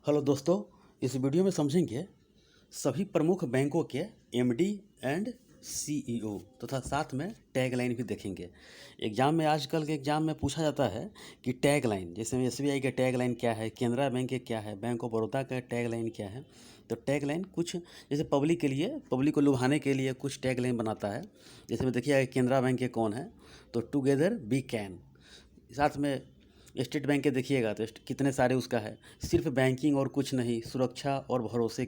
Hello दोस्तों, इस video में समझेंगे सभी प्रमुख बैंकों के एमडी एंड सीईओ तथा साथ में टैगलाइन भी देखेंगे। एग्जाम में आजकल के एग्जाम में पूछा जाता है कि टैगलाइन, जैसे एसबीआई का टैगलाइन क्या है, केनरा बैंक के क्या है, बैंक ऑफ बड़ौदा का टैगलाइन क्या है। तो टैगलाइन कुछ जैसे पब्लिक के लिए, पब्लिक को लुभाने के लिए कुछ टैगलाइन बनाता है। जैसे में देखिए केनरा बैंक के कौन है, तो टुगेदर वी कैन। साथ में स्टेट बैंक के देखिएगा तो कितने सारे उसका है, सिर्फ बैंकिंग और कुछ नहीं, सुरक्षा और भरोसे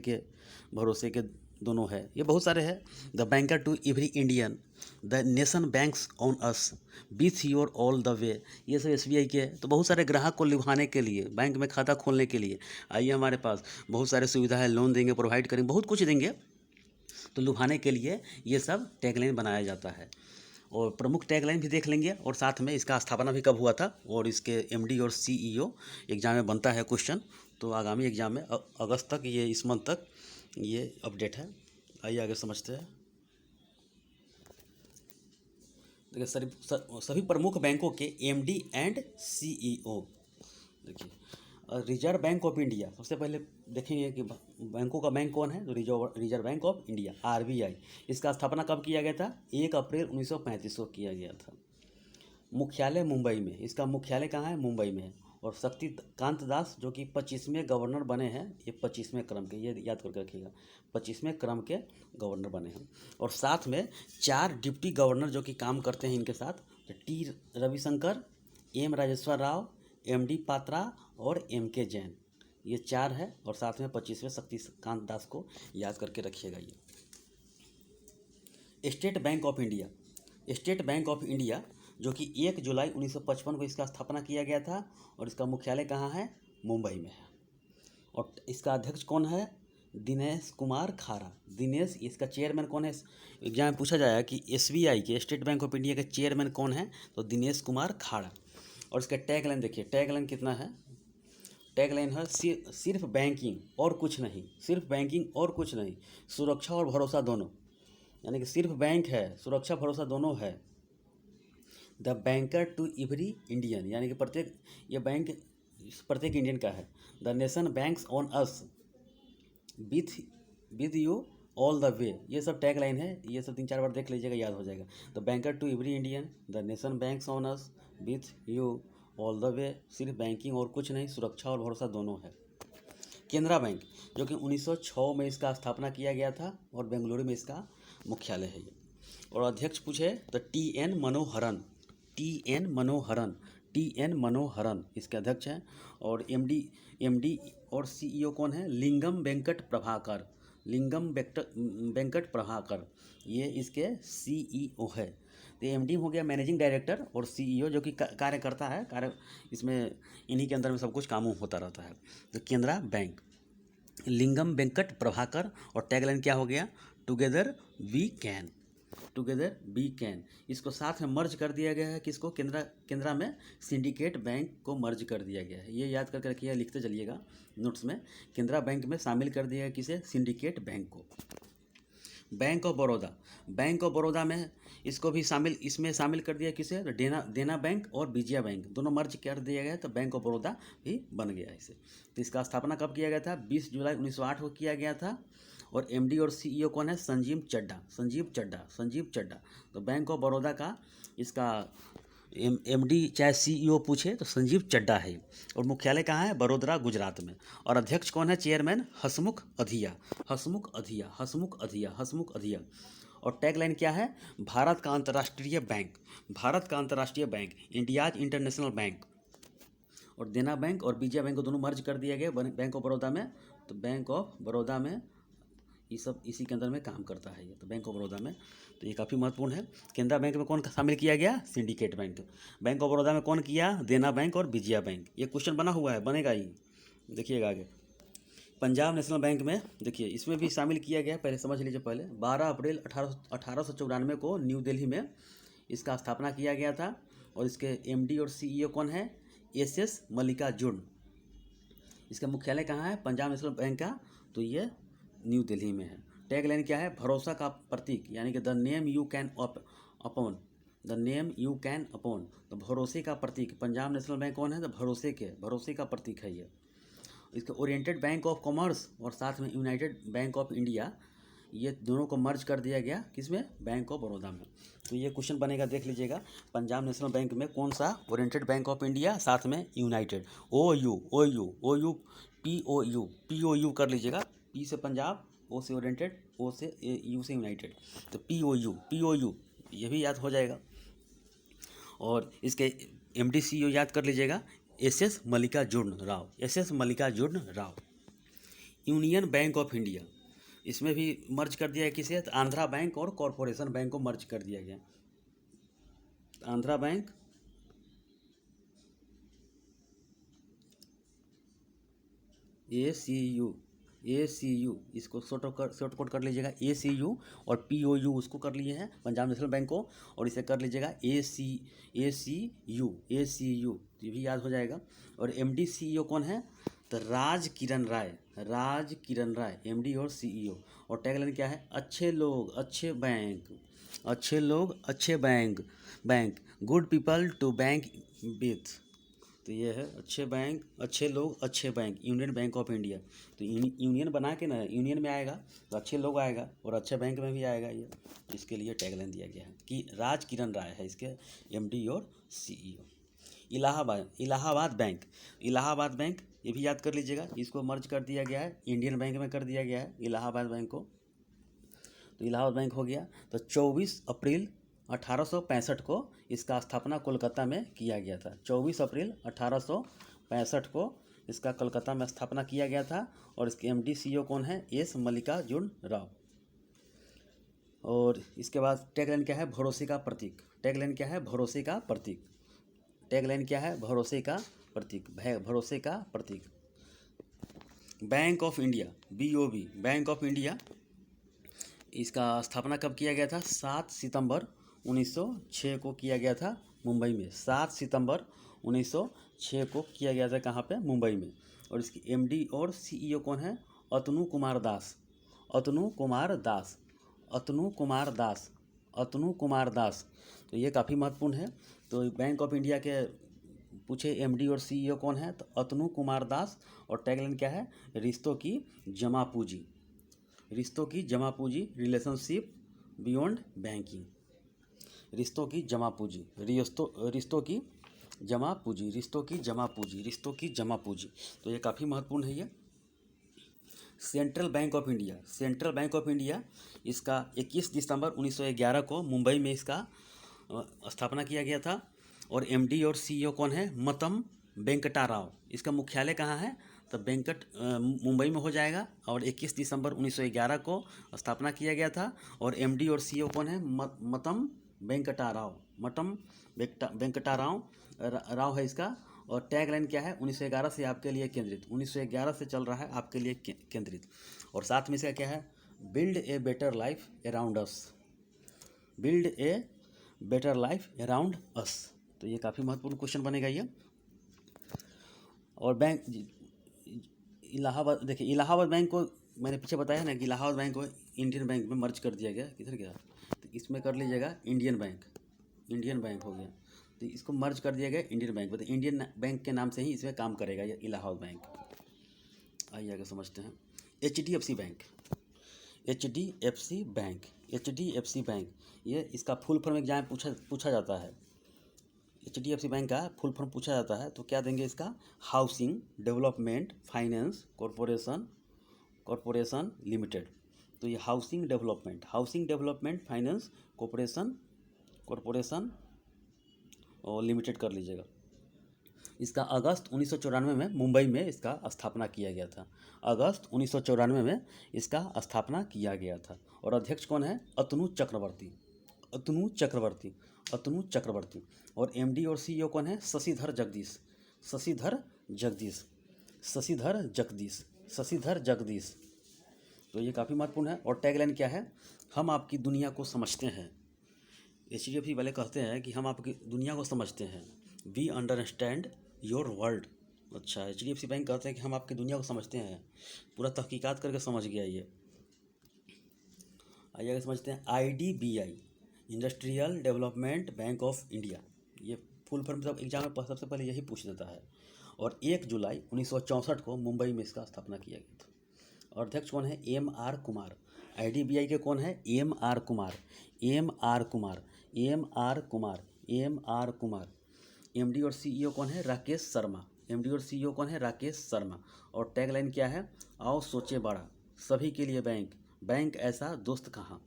के दोनों है। ये बहुत सारे हैं। The banker to every Indian, the nation banks on us, with your all the way. ये सब एसबीआई के हैं। तो बहुत सारे ग्राहक को लुभाने के लिए, बैंक में खाता खोलने के लिए आइए हमारे पास, बहुत सारे सुविधा है, लोन देंगे, प्रोवाइड करेंगे, बहुत कुछ देंगे। तो लुभाने के लिए ये सब टैगलाइन बनाया जाता है। और प्रमुख टैगलाइन भी देख लेंगे और साथ में इसका स्थापना भी कब हुआ था और इसके एमडी और सीईओ एग्जाम में बनता है क्वेश्चन। तो आगामी एग्जाम में अगस्त तक, ये इस मंथ तक ये अपडेट है। आइए आगे समझते हैं। देखिए सभी प्रमुख बैंकों के एमडी एंड सीईओ। देखिए रिजर्व बैंक ऑफ इंडिया, सबसे पहले देखेंगे कि बैंकों का बैंक कौन है, तो reserve bank of India RBI. इसका स्थापना कब किया गया था? 1 अप्रैल 1935 को किया गया था। मुख्यालय मुंबई में, इसका मुख्यालय कहाँ है? मुंबई में है। और शक्तिकांत दास जो कि 25वें गवर्नर बने हैं, ये 25वें क्रम के, ये याद करके रखिएगा, 25वें क्रम के गवर्नर बने हैं। और साथ में 4 डिप्टी गवर्नर जो कि काम करते हैं इनके साथ, तो T Ravishankar, M Rajeshwar Rao, M D Patra और एम के जैन, ये 4 है। और साथ में 25वें शक्तिकांत दास को याद करके रखिएगा। ये state bank of India, state bank of India जो कि 1 जुलाई 1955 को इसका स्थापना किया गया था। और इसका मुख्यालय कहाँ है? मुंबई में है। और इसका अध्यक्ष कौन है? दिनेश कुमार खारा। दिनेश, इसका चेयरमैन कौन है? एग्जाम में पूछा जाएगा कि एसबीआई के, स्टेट बैंक ऑफ इंडिया के चेयरमैन कौन है, तो दिनेश कुमार खाड़ा। और इसका टैगलाइन देखिए, टैगलाइन कितना है? टैगलाइन है सिर्फ बैंकिंग और कुछ नहीं, सिर्फ बैंकिंग और कुछ नहीं, सुरक्षा और भरोसा दोनों। यानी कि सिर्फ बैंक है, सुरक्षा भरोसा दोनों है। The banker to every Indian, यानी कि प्रत्येक, ये बैंक प्रत्येक इंडियन का है। The nation banks on us, with you all the way. ये सब टैग लाइन है, ये सब 3-4 बार देख लीजिएगा, याद हो जाएगा। The banker to every Indian, the nation banks on us, with you all the way, सिर्फ बैंकिंग और कुछ नहीं, सुरक्षा और भरोसा दोनों है। केनरा बैंक जो कि 1906 में इसका स्थापना किया गया था और बेंगलुरु में इसका मुख्यालय है ये। और अध्यक्ष पूछे तो टी एन मनोहरन इसके अध्यक्ष हैं। और एमडी और सीईओ कौन है? लिंगम वेंकट प्रभाकर, ये इसके सीईओ है। तो एमडी हो गया मैनेजिंग डायरेक्टर, और सीईओ जो कि कार्य करता है, कार्य इसमें इन्हीं के अंदर में सब कुछ काम होता रहता है। तो केनरा बैंक, लिंगम वेंकट प्रभाकर। और टैगलाइन क्या हो गया? Together we can, together we can. इसको साथ में मर्ज कर दिया गया है, किसको? केंद्रा में सिंडिकेट बैंक को मर्ज कर दिया गया है। ये याद करके रखिए, लिखते चलिएगा नोट्स में। केनरा बैंक में शामिल कर दिया गया किसे? सिंडिकेट बैंक को। बैंक ऑफ बड़ौदा में इसको भी इसमें शामिल कर दिया किसे? देना बैंक और विजया बैंक दोनों मर्ज कर दिया गया, तो बैंक ऑफ बड़ौदा भी बन गया इसे। तो इसका स्थापना कब किया गया था? 20 जुलाई 1908 को किया गया था। और एमडी और सीईओ कौन है? संजीव चड्डा। तो बैंक ऑफ बड़ौदा का इसका एमडी चाहे सीईओ पूछे तो संजीव चड्डा है। और मुख्यालय कहाँ है? बड़ोदरा, गुजरात में। और अध्यक्ष कौन है? चेयरमैन हसमुख अधिया। और टैगलाइन क्या है? भारत का अंतर्राष्ट्रीय बैंक, इंडियाज इंटरनेशनल बैंक। और देना बैंक और विजया बैंक को दोनों मर्ज कर दिया गया बैंक ऑफ बड़ौदा में। तो बैंक ऑफ बड़ौदा में ये सब इसी के अंदर में काम करता है ये, तो बैंक ऑफ बड़ौदा में। तो ये काफ़ी महत्वपूर्ण है। केनरा बैंक में कौन शामिल किया गया? Syndicate bank. Bank of Baroda में कौन किया? देना बैंक और विजया बैंक। ये क्वेश्चन बना हुआ है, बनेगा ही, देखिएगा आगे। पंजाब नेशनल बैंक में देखिए, इसमें भी शामिल किया गया, पहले समझ लीजिए। पहले 12 अप्रैल 1894 को न्यू दिल्ली में इसका स्थापना किया गया था। और इसके एमडी और सीईओ कौन है? एसएस मल्लिकार्जुन। इसका मुख्यालय कहाँ है? पंजाब नेशनल बैंक का, तो ये न्यू दिल्ली में है। टैगलाइन क्या है? भरोसा का प्रतीक, यानी कि the name you can upon, तो भरोसे का प्रतीक। पंजाब नेशनल बैंक कौन है? तो भरोसे का प्रतीक है ये। इसके ओरिएंटेड बैंक ऑफ कॉमर्स और साथ में यूनाइटेड बैंक ऑफ इंडिया, ये दोनों को मर्ज कर दिया गया किसमें, बैंक ऑफ बड़ौदा में। तो ये क्वेश्चन बनेगा, देख लीजिएगा, पंजाब नेशनल बैंक में कौन सा ओरिएंटेड बैंक ऑफ इंडिया साथ में यूनाइटेड, ओ यू कर लीजिएगा, पी से पंजाब, ओ से ओरिएंटेड, ओ से यू से यूनाइटेड, तो पी ओ यू ये भी याद हो जाएगा। और इसके MD CEO याद कर लीजिएगा, SS Mallikarjun Rao. Union bank of India, इसमें भी मर्ज कर दिया है किसे, तो आंध्रा बैंक और कॉरपोरेशन बैंक को मर्ज कर दिया गया। आंध्रा बैंक ACU इसको शॉर्ट कर लीजिएगा, ACU, और POU उसको कर लिए हैं पंजाब नेशनल बैंक को, और इसे कर लीजिएगा ACU, ये भी याद हो जाएगा। और MD CEO कौन है, तो राज किरण राय, MD और CEO। और टैगलाइन क्या है, अच्छे लोग अच्छे बैंक, good people to bank with. तो ये है अच्छे लोग अच्छे बैंक, यूनियन बैंक ऑफ इंडिया। तो यूनियन बना के ना यूनियन में आएगा तो अच्छे लोग आएगा, और अच्छे बैंक में भी आएगा ये। इसके लिए टैगलाइन दिया गया है कि राज किरण राय है इसके MD और CEO। इलाहाबाद बैंक, ये भी याद कर लीजिएगा, इसको मर्ज कर दिया गया है, इंडियन बैंक में कर दिया गया है इलाहाबाद बैंक को। तो इलाहाबाद बैंक हो गया। तो 24 अप्रैल 1865 को इसका स्थापना कोलकाता में किया गया था। 24 अप्रैल 1865 को इसका कोलकाता में स्थापना किया गया था। और इसके MD CEO कौन है, S मल्लिकार्जुन राव। और इसके बाद टैगलाइन क्या है, भरोसे का प्रतीक। Bank of India, BOB, Bank of India, इसका स्थापना कब किया गया था, 7 सितंबर 1906 को किया गया था मुंबई में। 7 सितंबर 1906 को किया गया था, कहाँ पे, मुंबई में। और इसकी MD और CEO कौन है, अतनु कुमार दास। तो ये काफ़ी महत्वपूर्ण है। तो बैंक ऑफ इंडिया के पूछे MD और CEO कौन है, तो अतनु कुमार दास। और टैगलाइन क्या है, रिश्तों की जमा पूंजी, रिलेशनशिप बियॉन्ड बैंकिंग। रिश्तों की जमा पूंजी। तो ये काफ़ी महत्वपूर्ण है ये। सेंट्रल बैंक ऑफ इंडिया, इसका 21 दिसंबर 1911 को मुंबई में इसका स्थापना किया गया था। और MD और CEO कौन है, मतम वेंकटा राव। इसका मुख्यालय कहाँ है, तो मुंबई में हो जाएगा। और 21 दिसंबर 1911 को स्थापना किया गया था। और MD और CEO कौन है, मतम वेंकटा राव है इसका। और टैगलाइन क्या है, 1911 से आपके लिए केंद्रित, 1911 से चल रहा है आपके लिए केंद्रित। और साथ में इसका क्या है, build a better life around us. तो ये काफ़ी महत्वपूर्ण क्वेश्चन बनेगा ये। और बैंक इलाहाबाद, देखिए इलाहाबाद बैंक को मैंने पीछे बताया ना कि इलाहाबाद बैंक को इंडियन बैंक में मर्ज कर दिया गया, किधर गया, तो इसमें कर लीजिएगा इंडियन बैंक हो गया। तो इसको मर्ज कर दिया गया इंडियन बैंक में, तो इंडियन बैंक के नाम से ही इसमें काम करेगा ये इलाहाबाद बैंक। आइए आगे समझते हैं। HDFC बैंक, ये इसका फुल फॉर्म एग्जाम पूछा जाता है। HDFC बैंक का फुल फॉर्म पूछा जाता है, तो क्या देंगे इसका, housing development finance corporation limited. तो ये हाउसिंग डेवलपमेंट फाइनेंस कॉरपोरेशन और लिमिटेड कर लीजिएगा। इसका अगस्त 1994 में मुंबई में इसका स्थापना किया गया था। अगस्त 1994 में इसका स्थापना किया गया था। और अध्यक्ष कौन है, अतनु चक्रवर्ती। और MD और CEO कौन है, शशिधर जगदीश। तो ये काफ़ी महत्वपूर्ण है। और टैगलाइन क्या है, हम आपकी दुनिया को समझते हैं। HDFC वाले कहते हैं कि हम आपकी दुनिया को समझते हैं, वी अंडरस्टैंड योर वर्ल्ड। अच्छा, HDFC बैंक कहते हैं कि हम आपकी दुनिया को समझते हैं, पूरा तहकीकात करके समझ गया ये। आइए आगे समझते हैं। IDBI, industrial development bank of India, ये फुल फॉर्म सब एग्जाम में सबसे पहले यही पूछ देता है। और 1 जुलाई 1964 को मुंबई में इसका स्थापना किया गया था। और अध्यक्ष कौन है? M R Kumar. आईडीबीआई के कौन है? M R Kumar, M R Kumar, M R Kumar, M R Kumar. MD और सीईओ कौन है? राकेश शर्मा। एमडी और सीईओ कौन है? राकेश शर्मा। और टैगलाइन क्या है? आओ सोचे बड़ा, सभी के लिए बैंक, बैंक ऐसा दोस्त कहाँ।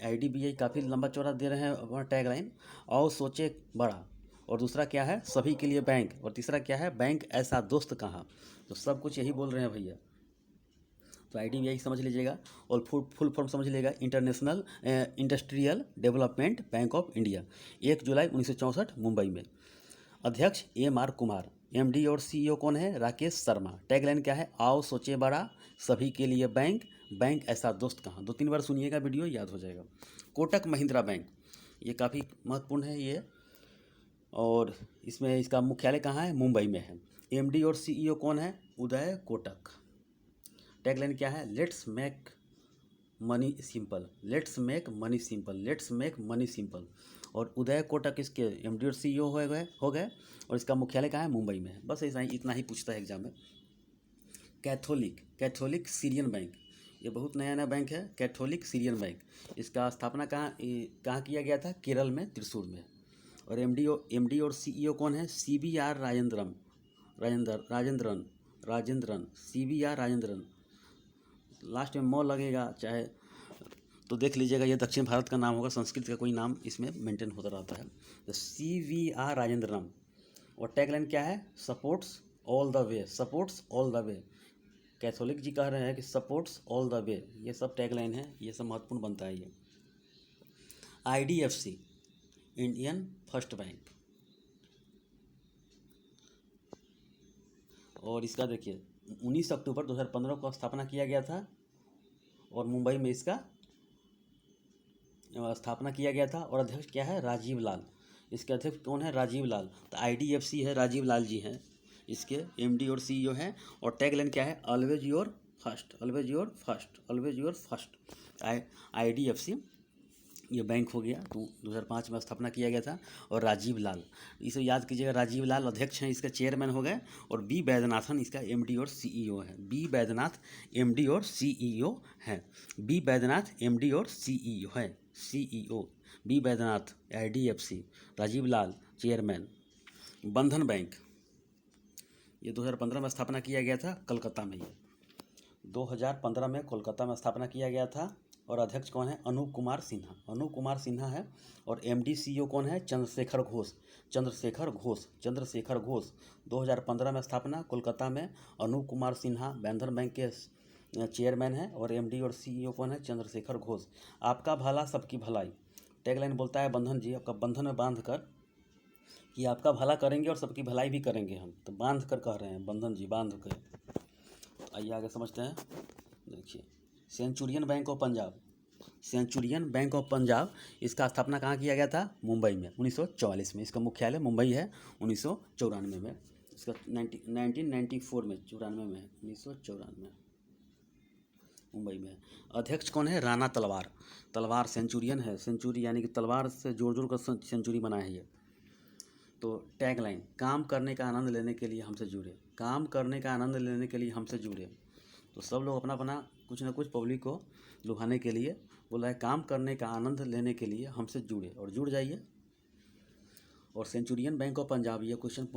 आईडीबीआई काफ़ी लंबा चौड़ा दे रहे हैं टैगलाइन, आओ सोचे बड़ा, और दूसरा क्या है? सभी के लिए बैंक, और तीसरा क्या है? बैंक ऐसा दोस्त कहाँ। तो सब कुछ यही बोल रहे हैं भैया। तो आईडीबीआई समझ लीजिएगा, और फुल फॉर्म समझ लीजिएगा, international industrial development bank of India. 1 जुलाई 1964 मुंबई में। अध्यक्ष एम आर कुमार। एमडी और सीईओ कौन है? राकेश शर्मा। टैगलाइन क्या है? आओ सोचे बड़ा, सभी के लिए बैंक, बैंक ऐसा दोस्त कहाँ। 2-3 बार सुनिएगा, वीडियो याद हो जाएगा। कोटक महिंद्रा बैंक, ये काफ़ी महत्वपूर्ण है ये, और इसमें इसका मुख्यालय कहाँ है? मुंबई में है। एमडी और सीईओ कौन है? उदय कोटक। टैगलाइन क्या है? Let's make money simple, let's make money simple, let's make money simple. और उदय कोटक इसके एमडी और सीईओ हो गए, और इसका मुख्यालय कहाँ है? मुंबई में है। बस ऐसा ही, इतना ही पूछता है एग्जाम में। कैथोलिक सीरियन बैंक, ये बहुत नया बैंक है, कैथोलिक सीरियन बैंक। इसका स्थापना कहाँ किया गया था? केरल में, त्रिशूर में। और एमडी और सीईओ कौन है? CBR Rajendran, CBR Rajendran. Last में मौ लगेगा चाहे तो देख लीजिएगा, ये दक्षिण भारत का नाम होगा, संस्कृत का कोई नाम इसमें मेंटेन होता रहता है। तो CVR राजेंद्रम। और टैगलाइन क्या है? Supports all the way, supports all the way. Catholic जी कह रहे हैं कि सपोर्ट्स ऑल द वे, ये सब टैगलाइन है, ये सब महत्वपूर्ण बनता है ये। IDFC, इंडियन फर्स्ट बैंक, और इसका देखिए 19 अक्टूबर 2015 को स्थापना किया गया था, और मुंबई में इसका स्थापना किया गया था। और अध्यक्ष क्या है? राजीव लाल। इसके अध्यक्ष कौन है? राजीव लाल। तो IDFC है, राजीव लाल जी हैं इसके एमडी और सीईओ हैं। और टैगलाइन क्या है? Always your first, always your first, always your first. IDFC ये बैंक हो गया, तो 2005 में स्थापना किया गया था। और राजीव लाल, इसे याद कीजिएगा, राजीव लाल अध्यक्ष हैं, इसके चेयरमैन हो गए। और बी वैद्यनाथन इसका एमडी और सीईओ है। बी वैद्यनाथ एमडी और सीईओ है। बी वैद्यनाथ एमडी और सीईओ है, CEO B Vaidyanath. IDFC, Rajiv Lal chairman. Bandhan bank, ये 2015 में स्थापना किया गया था, कलकत्ता में। ये 2015 में कोलकाता में स्थापना किया गया था। और अध्यक्ष कौन है? अनूप कुमार सिन्हा, अनूप कुमार सिन्हा है। और एमडी सीईओ कौन है? चंद्रशेखर घोष, चंद्रशेखर घोष, चंद्रशेखर घोष। 2015 में स्थापना, कोलकाता में। अनूप कुमार सिन्हा बंधन बैंक के चेयरमैन है। और एमडी और सीईओ कौन है? चंद्रशेखर घोष। आपका भला सबकी भलाई, टैगलाइन बोलता है बंधन जी, आपका बंधन में बांध कर कि आपका भला करेंगे और सबकी भलाई भी करेंगे हम, तो बांध कर कह रहे हैं, बंधन जी बांध कर। आइए आगे समझते हैं। देखिए, Centurion bank of Punjab, Centurion bank of Punjab, इसका स्थापना कहाँ किया गया था? मुंबई में, 1944 में। इसका मुख्यालय मुंबई है, 1994 में। इसका 1994 में, 94 में, 1994 मुंबई में। अध्यक्ष कौन है? राणा तलवार। तलवार सेंचुरियन है, सेंचुरी यानी कि तलवार से जोड़ जोड़ कर सेंचुरी बना है ये। तो टैगलाइन, काम करने का आनंद लेने के लिए हमसे जुड़े, काम करने का आनंद लेने के लिए हमसे जुड़े। तो सब लोग अपना अपना कुछ ना कुछ पब्लिक को लुभाने के लिए बोला है, काम करने का आनंद लेने के लिए हमसे जुड़े, और जुड़ जाइए। और सेंचुरियन बैंक ऑफ पंजाब, ये क्वेश्चन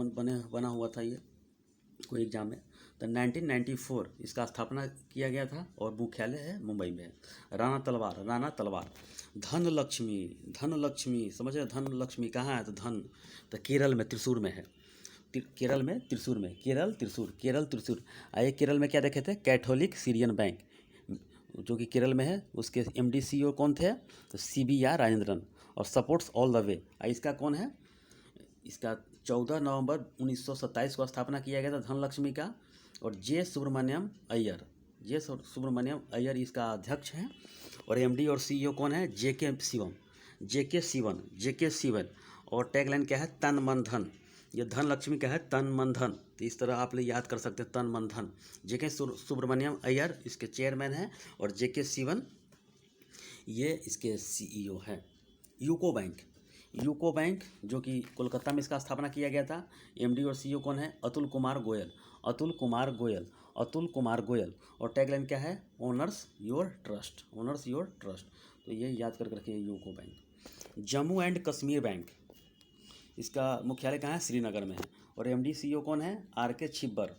बना हुआ था ये कोई एग्जाम में। तो 1994 इसका स्थापना किया गया था, और मुख्यालय है मुंबई में। राणा तलवार, राणा तलवार। धन लक्ष्मी, धन लक्ष्मी, समझ रहे? धन लक्ष्मी कहाँ है? तो धन, तो केरल में, त्रिशूर में है। केरल में, त्रिशूर में, केरल त्रिशूर, केरल त्रिशूर। आइए, केरल में क्या देखे थे? कैथोलिक सीरियन बैंक, जो कि केरल में है। उसके एमडी सीईओ कौन थे? तो CBR राजेंद्रन। और सपोर्ट्स ऑल द वे, इसका कौन है? इसका 14 नवंबर 1927 को स्थापना किया गया था धनलक्ष्मी का। और जे सुब्रमण्यम अय्यर इसका अध्यक्ष हैं। और एमडी और सीईओ कौन है? जेके शिवन। और टैगलाइन क्या है? तन मन धन। ये धन लक्ष्मी का है, तन मन धन। तो इस तरह आप लोग याद कर सकते हैं, तन मन धन। जेके सुब्रमण्यम अय्यर इसके चेयरमैन हैं। और जेके शिवन ये इसके सीईओ हैं। यूको बैंक, यूको बैंक जो कि कोलकाता में इसका स्थापना किया गया था। एमडी और सीईओ कौन है? अतुल कुमार गोयल। अतुल कुमार गोयल, अतुल कुमार गोयल। और टैगलाइन क्या है? Owners your trust, owners your trust. तो ये याद करके रखिए UCO bank. Jammu and Kashmir bank, इसका मुख्यालय कहाँ है? श्रीनगर में है। और एमडी सीईओ कौन है? Are K Chhibber,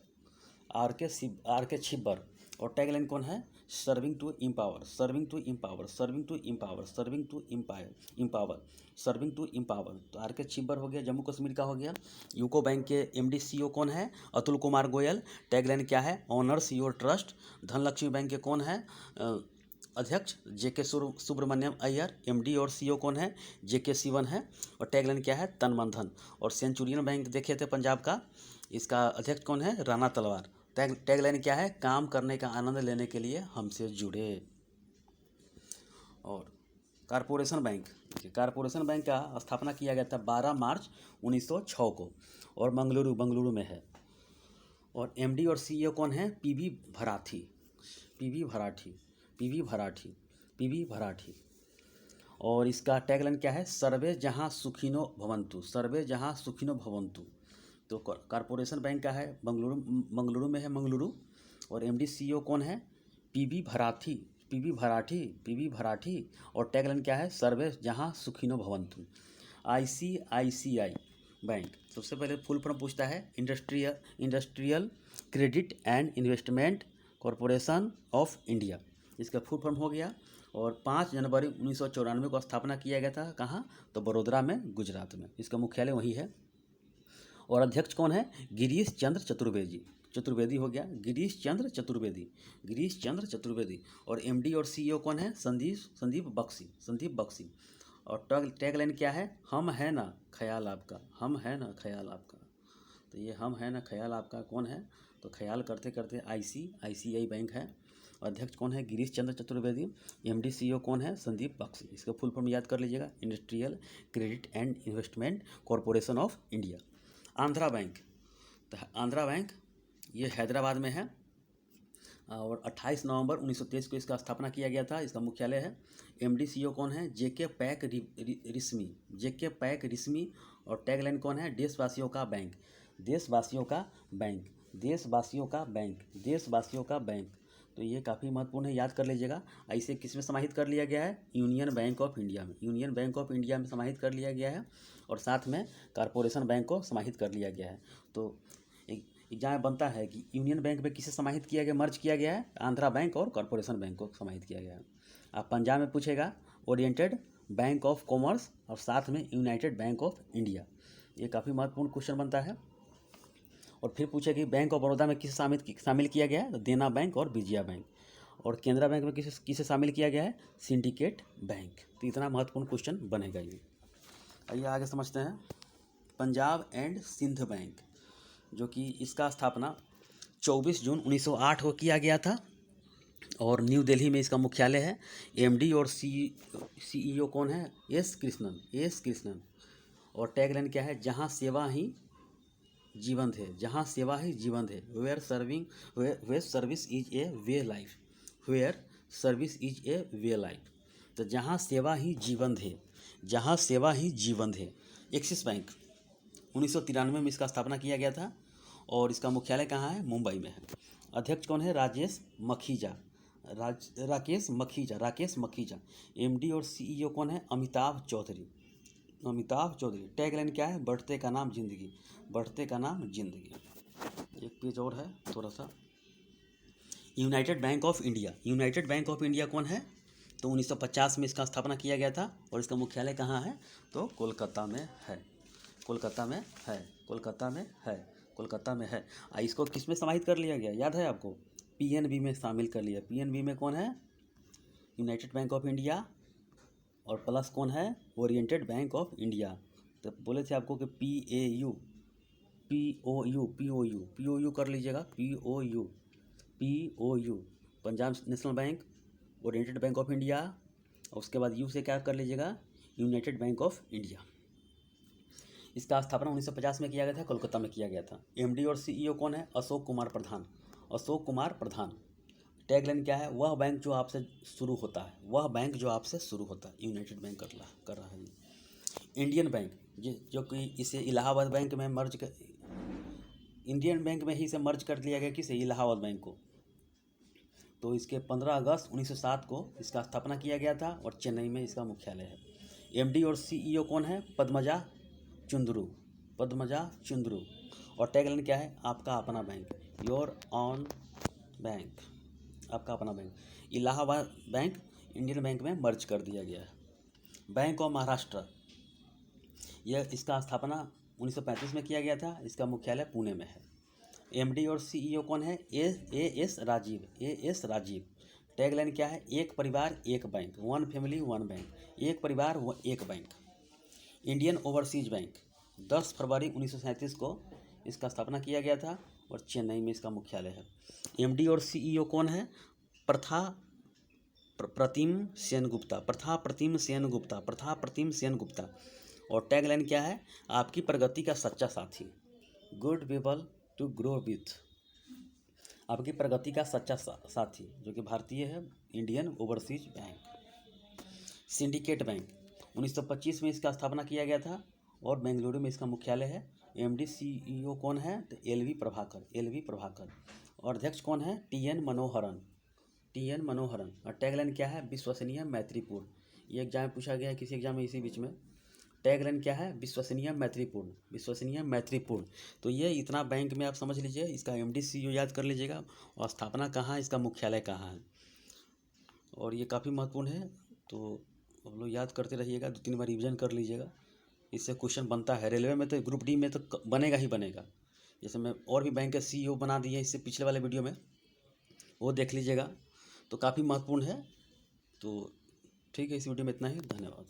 are K Chhibber. और टैगलाइन कौन है? Serving to empower, serving to empower, serving to empower, serving to empower, serving to empower. तो आर के छिब्बर हो गया, जम्मू कश्मीर का हो गया। यूको बैंक के एमडी सीईओ कौन है? अतुल कुमार गोयल। टैगलाइन क्या है? Honours your trust. Dhanlaxmi bank के कौन है अध्यक्ष? जेके सुब्रमण्यम अय्यर। एमडी और सीईओ कौन है? जेके सिवन है। और टैगलाइन क्या है? तन मन धन। और सेंचुरियन बैंक देखे थे पंजाब का, इसका अध्यक्ष कौन है? राणा तलवार। टैगलाइन क्या है? काम करने का आनंद लेने के लिए हमसे जुड़े। और कारपोरेशन बैंक, कारपोरेशन बैंक का स्थापना किया गया था 12 मार्च 1906 को और बंगलुरु में है। और एमडी और सीईओ कौन है? PV Bharathi, PV Bharathi, PV Bharathi, PV Bharathi. और इसका टैगलाइन क्या है? सर्वे जहाँ सुखिनो भवन्तु, सर्वे जहाँ सुखिनो भवन्तु। तो कारपोरेशन बैंक का है मंगलुरु में है, मंगलुरु। और एमडी सीईओ कौन है? PV Bharathi, PV Bharathi, PV Bharathi. और टैगलाइन क्या है? सर्वे जहाँ सुखिनो भवन्तु। आईसीआईसीआई बैंक, सबसे पहले फुल फॉर्म पूछता है, industrial credit and investment corporation of India, इसका फुल फॉर्म हो गया। और 5 जनवरी 1994 को स्थापना किया गया था। कहाँ? तो बड़ोदरा में, गुजरात में। इसका मुख्यालय वही है। और अध्यक्ष कौन है? गिरीश चंद्र चतुर्वेदी, चतुर्वेदी हो गया, गिरीश चंद्र चतुर्वेदी, गिरीश चंद्र चतुर्वेदी। और एमडी और सीईओ कौन है? संदीप बख्शी, संदीप बख्शी। और टैगलाइन क्या है? हम है ना ख्याल आपका, हम है ना ख्याल आपका। तो ये हम है ना ख्याल आपका कौन है? तो ख्याल करते करते आईसीआईसीआई बैंक है। अध्यक्ष कौन है? गिरीश चंद्र चतुर्वेदी। एमडी सीईओ कौन है? संदीप बख्शी। इसका फुल फॉर्म याद कर लीजिएगा, industrial credit and investment corporation of India. Andhra bank, तो आंध्रा बैंक ये हैदराबाद में है। और 28 नवंबर 1923 को इसका स्थापना किया गया था। इसका मुख्यालय है। एमडी सीईओ कौन है? जेके पैक रिस्मी, जेके पैक रिस्मी। और टैगलाइन कौन है? देशवासियों का बैंक, देशवासियों का बैंक, देशवासियों का बैंक, देशवासियों का बैंक। तो ये काफ़ी महत्वपूर्ण है, याद कर लीजिएगा। इसे किस में समाहित कर लिया गया है? यूनियन बैंक ऑफ इंडिया में, यूनियन बैंक ऑफ इंडिया में समाहित कर लिया गया है। और साथ में कारपोरेशन बैंक को समाहित कर लिया गया है। तो एग्जाम बनता है कि यूनियन बैंक में किसे समाहित किया गया, मर्ज किया गया है? आंध्रा बैंक और कॉरपोरेशन बैंक को समाहित किया गया है। अब पंजाब में पूछेगा ओरिएंटेड बैंक ऑफ कॉमर्स और साथ में यूनाइटेड बैंक ऑफ इंडिया। ये काफ़ी महत्वपूर्ण क्वेश्चन बनता है। और फिर पूछे कि बैंक ऑफ बड़ौदा में किसे शामिल किया गया है? तो देना बैंक और विजया बैंक। और केनरा बैंक में किसे शामिल किया गया है? Syndicate bank. तो इतना महत्वपूर्ण क्वेश्चन बनेगा ये। आइए आगे समझते हैं। पंजाब एंड सिंध बैंक, जो कि इसका स्थापना 24 जून 1908 को किया गया था और न्यू दिल्ली में इसका मुख्यालय है। एमडी और सीईओ कौन है? एस कृष्णन। और टैगलाइन क्या है? जहां सेवा ही जीवंत है, जहां सेवा ही जीवंत है। Where service is a way life, where service is a way life. तो जहां सेवा ही जीवंत है, जहां सेवा ही जीवंत है। एक्सिस बैंक 1993 में इसका स्थापना किया गया था और इसका मुख्यालय कहाँ है? मुंबई में है। अध्यक्ष कौन है? राकेश मखीजा। एमडी और सीईओ कौन है? अमिताभ चौधरी। टैगलाइन क्या है? बढ़ते का नाम जिंदगी, बढ़ते का नाम जिंदगी। एक पेज और है थोड़ा सा। यूनाइटेड बैंक ऑफ इंडिया कौन है? तो 1950 में इसका स्थापना किया गया था और इसका मुख्यालय कहाँ है? तो कोलकाता में है, कोलकाता में है। इसको किस में समाहित कर लिया गया, याद है आपको? पीएनबी में शामिल कर लिया। पीएनबी में कौन है? United Bank of India. और प्लस कौन है? Oriental Bank of India. तो बोले थे आपको कि पीओयू कर लीजिएगा। POU Punjab National Bank, Oriental Bank of India. और उसके बाद यू से क्या कर लीजिएगा? United Bank of India. इसका स्थापना 1950 में किया गया था, कोलकाता में किया गया था। एमडी और सीईओ कौन है? अशोक कुमार प्रधान। टैगलाइन क्या है? वह बैंक जो आपसे शुरू होता है, यूनाइटेड बैंक कर रहा है। इंडियन बैंक जो कि इसे इलाहाबाद बैंक में मर्ज कर, इंडियन बैंक में ही इसे मर्ज कर लिया गया, किसे, इलाहाबाद बैंक को। तो इसके 15 अगस्त 1907 को इसका स्थापना किया गया था और चेन्नई में इसका मुख्यालय है। एमडी और सीईओ कौन है? पद्मजा चुंद्रू, पद्मजा चुंद्रू। और टैगलाइन क्या है? आपका अपना बैंक, योर ऑन बैंक, आपका अपना bank. Allahabad bank Indian bank में मर्ज कर दिया गया है। बैंक ऑफ महाराष्ट्र, यह इसका स्थापना 1935 में किया गया था। इसका मुख्यालय पुणे में है। एमडी और सीईओ कौन है? AS Rajeev, AS Rajeev. Tagline क्या है? एक परिवार एक बैंक, वन फैमिली वन बैंक, एक परिवार एक बैंक। इंडियन ओवरसीज बैंक 10 फरवरी 1937 को इसका स्थापना किया गया था और चेन्नई में इसका मुख्यालय है। एमडी और सीईओ कौन है? प्रतिम सेनगुप्ता, प्रतिम सेनगुप्ता। और टैगलाइन क्या है? आपकी प्रगति का सच्चा साथी, good people to grow with, आपकी प्रगति का सच्चा साथी, जो कि भारतीय है, Indian Overseas Bank. Syndicate Bank 1925 में इसका स्थापना किया गया था और बेंगलुरु में इसका मुख्यालय है। एमडी सीईओ कौन है? तो एलवी प्रभाकर। और अध्यक्ष कौन है? टीएन मनोहरन। और टैगलाइन क्या है? विश्वसनीय मैत्रीपूर्ण। ये एग्जाम में पूछा गया है किसी एग्जाम में इसी बीच में। टैगलाइन क्या है? विश्वसनीय मैत्रीपूर्ण। तो ये इतना बैंक में आप समझ लीजिए। इसका एमडी सीईओ याद कर लीजिएगा और स्थापना कहाँ है, इसका मुख्यालय कहाँ है। और ये काफ़ी महत्वपूर्ण है, तो हम लोग याद करते रहिएगा, 2-3 बार रिविजन कर लीजिएगा। इससे क्वेश्चन बनता है रेलवे में, तो ग्रुप डी में तो बनेगा ही बनेगा। जैसे मैं और भी बैंक के सीईओ बना दिए इससे पिछले वाले वीडियो में, वो देख लीजिएगा। तो काफ़ी महत्वपूर्ण है। तो ठीक है, इस वीडियो में इतना ही। धन्यवाद।